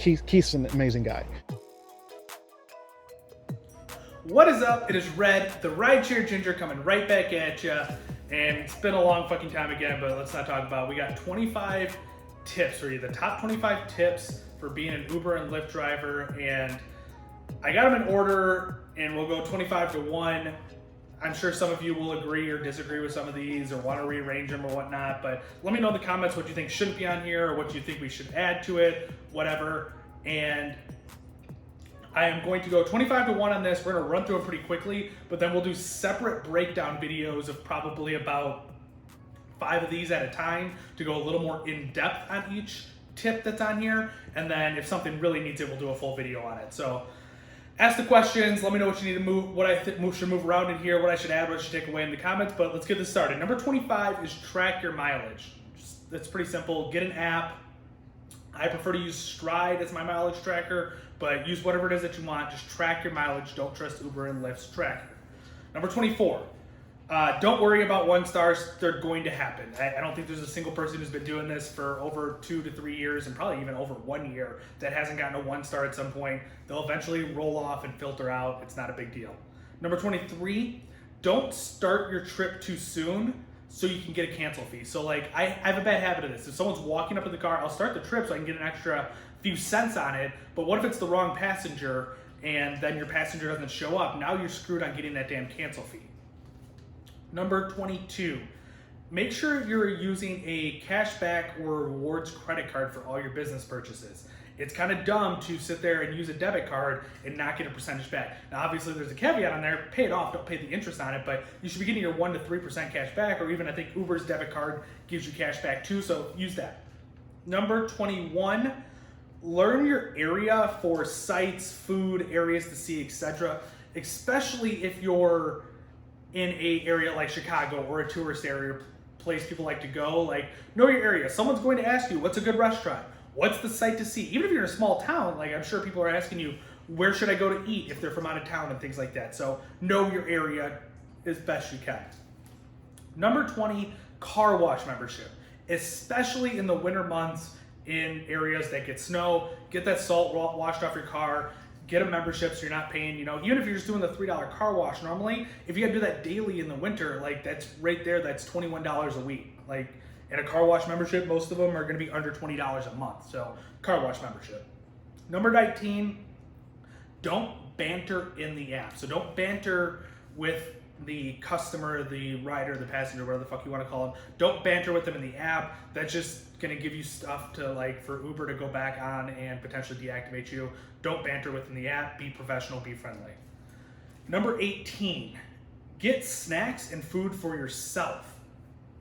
Keith's an amazing guy. What is up? It is Red, the Rideshare Ginger, coming right back at you. And it's been a long fucking time again, but let's not talk about it. We got 25 tips for you, the top 25 tips for being an Uber and Lyft driver. And I got them in order, and we'll go 25 to 1. I'm sure some of you will agree or disagree with some of these or want to rearrange them or whatnot, but let me know in the comments what you think shouldn't be on here or what you think we should add to it, whatever. And I am going to go 25 to 1 on this. We're going to run through it pretty quickly, but then we'll do separate breakdown videos of probably about 5 of these at a time to go a little more in depth on each tip that's on here. And then if something really needs it, we'll do a full video on it. So ask the questions. Let me know what you need to move, what I think should move around in here, what I should add, what I should take away in the comments. But let's get this started. Number 25 is track your mileage. It's pretty simple. Get an app. I prefer to use Stride as my mileage tracker, but use whatever it is that you want. Just track your mileage. Don't trust Uber and Lyft's tracker. Number 24. Don't worry about 1 stars. They're going to happen. I don't think there's a single person who's been doing this for over 2 to 3 years and probably even over 1 year that hasn't gotten a 1 star at some point. They'll eventually roll off and filter out. It's not a big deal. Number 23, don't start your trip too soon so you can get a cancel fee. So like I have a bad habit of this. If someone's walking up in the car, I'll start the trip so I can get an extra few cents on it. But what if it's the wrong passenger and then your passenger doesn't show up? Now you're screwed on getting that damn cancel fee. Number 22, make sure you're using a cashback or rewards credit card for all your business purchases. It's kind of dumb to sit there and use a debit card and not get a percentage back. Now, obviously, there's a caveat on there. Pay it off. Don't pay the interest on it, but you should be getting your 1 to 3% cash back, or even I think Uber's debit card gives you cash back too, so use that. Number 21, learn your area for sites, food, areas to see, etc., especially if you're in a area like Chicago or a tourist area, place people like to go. Like, know your area. Someone's going to ask you, what's a good restaurant? What's the site to see? Even if you're in a small town, like I'm sure people are asking you, where should I go to eat if they're from out of town and things like that. So know your area as best you can. Number 20, car wash membership, especially in the winter months in areas that get snow. Get that salt washed off your car. Get a membership so you're not paying, even if you're just doing the $3 car wash normally, if you gotta do that daily in the winter, like that's right there, that's $21 a week. Like in a car wash membership, most of them are gonna be under $20 a month. So car wash membership. Number 19, don't banter in the app. So don't banter with the customer, the rider, the passenger, whatever the fuck you wanna call them. Don't banter with them in the app. That's just gonna give you stuff to like for Uber to go back on and potentially deactivate you. Don't banter within the app. Be professional, be friendly. Number 18, get snacks and food for yourself.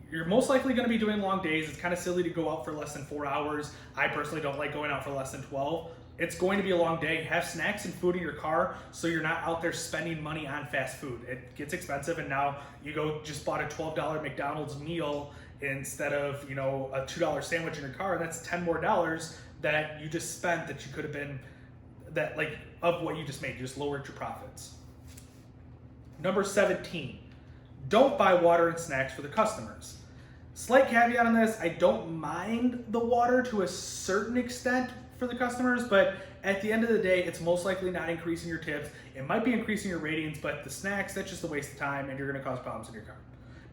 You're most likely gonna be doing long days. It's kind of silly to go out for less than 4 hours. I personally don't like going out for less than 12. It's going to be a long day. Have snacks and food in your car so you're not out there spending money on fast food. It gets expensive, and now you just bought a $12 McDonald's meal instead of a $2 sandwich in your car. That's $10 more that you just spent that you could have been of what you just made. You just lowered your profits. Number 17, don't buy water and snacks for the customers. Slight caveat on this, I don't mind the water to a certain extent for the customers, but at the end of the day, it's most likely not increasing your tips. It might be increasing your ratings, but the snacks, that's just a waste of time and you're gonna cause problems in your car.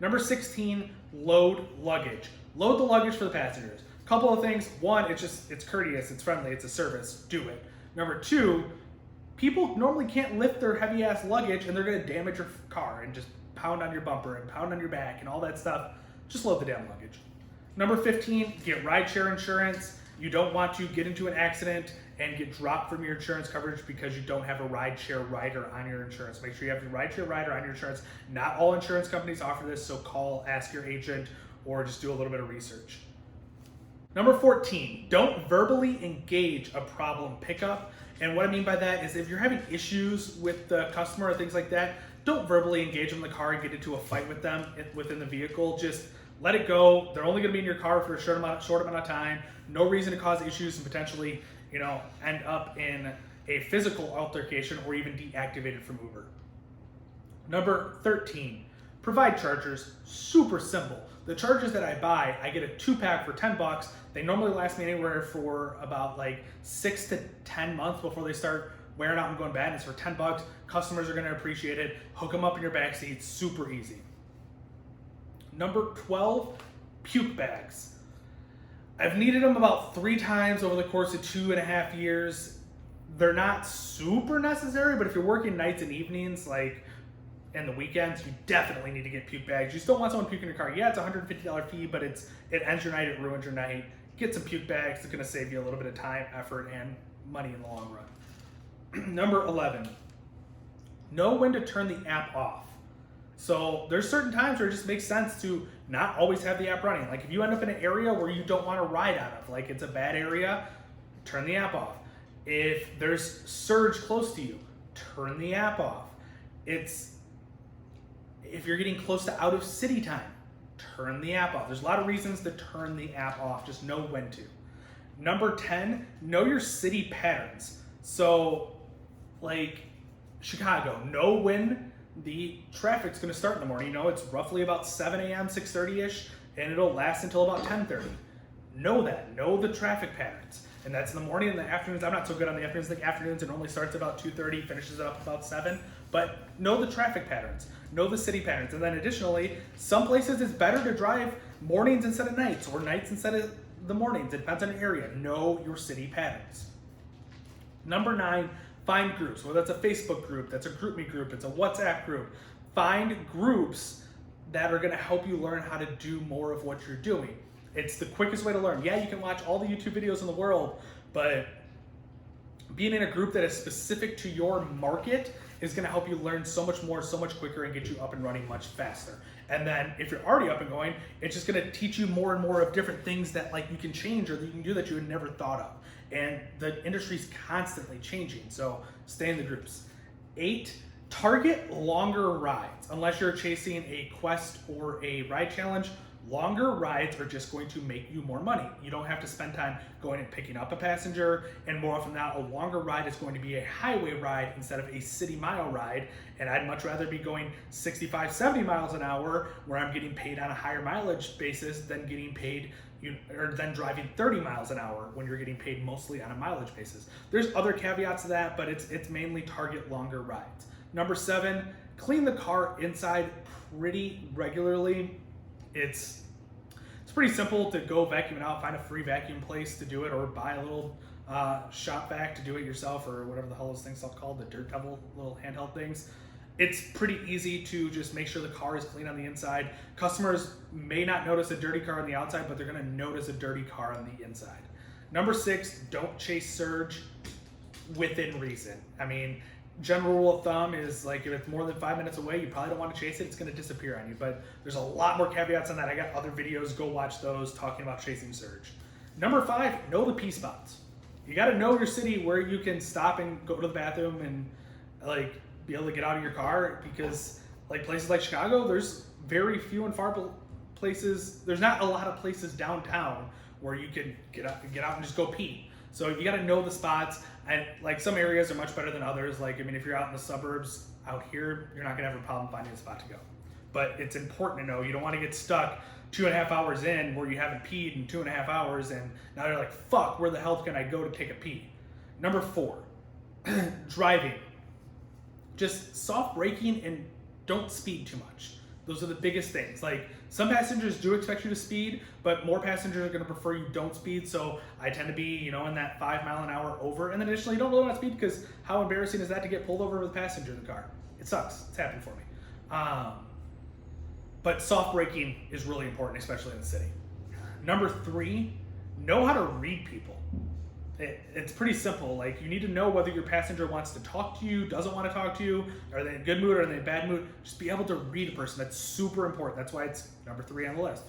Number 16, load luggage. Load the luggage for the passengers. Couple of things. One, it's courteous, it's friendly, it's a service. Do it. Number 2, people normally can't lift their heavy ass luggage and they're gonna damage your car and just pound on your bumper and pound on your back and all that stuff. Just load the damn luggage. Number 15, get rideshare insurance. You don't want to get into an accident and get dropped from your insurance coverage because you don't have a rideshare rider on your insurance. Make sure you have your rideshare rider on your insurance. Not all insurance companies offer this, so call, ask your agent, or just do a little bit of research. Number 14, don't verbally engage a problem pickup. And what I mean by that is if you're having issues with the customer or things like that, don't verbally engage them in the car and get into a fight with them within the vehicle. Just let it go. They're only gonna be in your car for a short amount of time. No reason to cause issues and potentially, end up in a physical altercation or even deactivated from Uber. Number 13, provide chargers. Super simple. the chargers that I buy, I get a 2-pack for $10. They normally last me anywhere for about like 6 to 10 months before they start wearing out and going bad. And it's for $10. Customers are gonna appreciate it. Hook them up in your backseat, super easy. Number 12, puke bags. I've needed them about 3 times over the course of 2.5 years. They're not super necessary, but if you're working nights and evenings, like and the weekends, you definitely need to get puke bags. You still want someone puking in your car. Yeah, it's a $150 fee, but it ends your night, it ruins your night. Get some puke bags. It's gonna save you a little bit of time, effort, and money in the long run. Number 11, know when to turn the app off. So there's certain times where it just makes sense to not always have the app running. Like if you end up in an area where you don't want to ride out of, like it's a bad area, turn the app off. If there's surge close to you, turn the app off. If you're getting close to out of city time, turn the app off. There's a lot of reasons to turn the app off. Just know when to. Number 10, know your city patterns. So like Chicago, know when the traffic's gonna start in the morning. You know, it's roughly about 7 a.m., 6:30-ish, and it'll last until about 10:30. Know that, know the traffic patterns. And that's in the morning and the afternoons. I'm not so good on the afternoons. The afternoons, it normally starts about 2:30, finishes up about 7. But know the traffic patterns, know the city patterns. And then additionally, some places it's better to drive mornings instead of nights or nights instead of the mornings. It depends on the area. Know your city patterns. Number 9, find groups, whether that's a Facebook group, that's a GroupMe group, it's a WhatsApp group. Find groups that are gonna help you learn how to do more of what you're doing. It's the quickest way to learn. Yeah, you can watch all the YouTube videos in the world, but being in a group that is specific to your market is gonna help you learn so much more, so much quicker, and get you up and running much faster. And then if you're already up and going, it's just gonna teach you more and more of different things that like you can change or that you can do that you had never thought of. And the industry's constantly changing, so stay in the groups. 8, target longer rides. Unless you're chasing a quest or a ride challenge, longer rides are just going to make you more money. You don't have to spend time going and picking up a passenger, and more often than not, a longer ride is going to be a highway ride instead of a city mile ride. And I'd much rather be going 65, 70 miles an hour where I'm getting paid on a higher mileage basis than getting paid or than driving 30 miles an hour when you're getting paid mostly on a mileage basis. There's other caveats to that, but it's mainly target longer rides. Number 7, clean the car inside pretty regularly. It's pretty simple to go vacuum it out, find a free vacuum place to do it, or buy a little shop vac to do it yourself, or whatever the hell those things are called, the Dirt Devil little handheld things. It's pretty easy to just make sure the car is clean on the inside. Customers may not notice a dirty car on the outside, but they're gonna notice a dirty car on the inside. Number 6, don't chase surge within reason. I mean, general rule of thumb is like if it's more than 5 minutes away, you probably don't want to chase it. It's going to disappear on you. But there's a lot more caveats on that. I got other videos. Go watch those talking about chasing surge. Number 5, know the P spots. You got to know your city where you can stop and go to the bathroom and like be able to get out of your car, because like places like Chicago, there's very few and far places. There's not a lot of places downtown where you can get out and just go pee. So you got to know the spots. And like some areas are much better than others. Like, I mean, if you're out in the suburbs out here, you're not gonna have a problem finding a spot to go. But it's important to know, you don't wanna get stuck 2.5 hours in where you haven't peed in 2.5 hours and now you're like, fuck, where the hell can I go to take a pee? Number 4, driving. Just soft braking and don't speed too much. Those are the biggest things. Like some passengers do expect you to speed, but more passengers are gonna prefer you don't speed. So I tend to be, you know, in that 5 mile an hour over. And then additionally, you don't really want to speed because how embarrassing is that to get pulled over with a passenger in the car? It sucks, it's happened for me. But soft braking is really important, especially in the city. Number 3, know how to read people. It's pretty simple. Like you need to know whether your passenger wants to talk to you, doesn't want to talk to you, are they in a good mood, or are they in a bad mood? Just be able to read a person. That's super important. That's why it's number 3 on the list.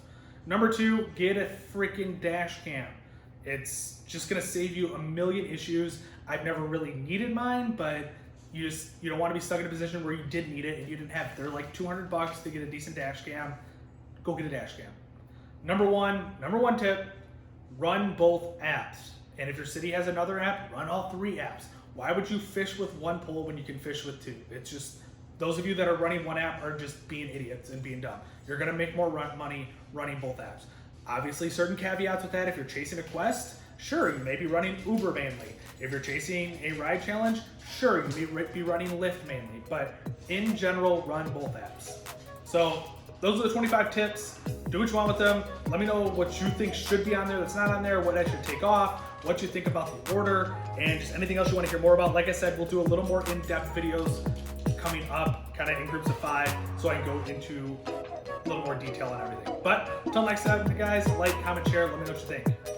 Number 2, get a freaking dash cam. It's just gonna save you a million issues. I've never really needed mine, but you don't want to be stuck in a position where you did need it and you didn't have it. They're like $200 to get a decent dash cam. Go get a dash cam. Number one tip, run both apps. And if your city has another app, run all 3 apps. Why would you fish with one pole when you can fish with 2? It's just those of you that are running one app are just being idiots and being dumb. You're gonna make more money running both apps. Obviously, certain caveats with that. If you're chasing a quest, sure, you may be running Uber mainly. If you're chasing a ride challenge, sure, you may be running Lyft mainly. But in general, run both apps. So those are the 25 tips. Do what you want with them. Let me know what you think should be on there that's not on there, what I should take off, what you think about the order, and just anything else you want to hear more about. Like I said, we'll do a little more in-depth videos coming up, kind of in groups of 5, so I can go into a little more detail on everything. But until next time, guys, like, comment, share, let me know what you think.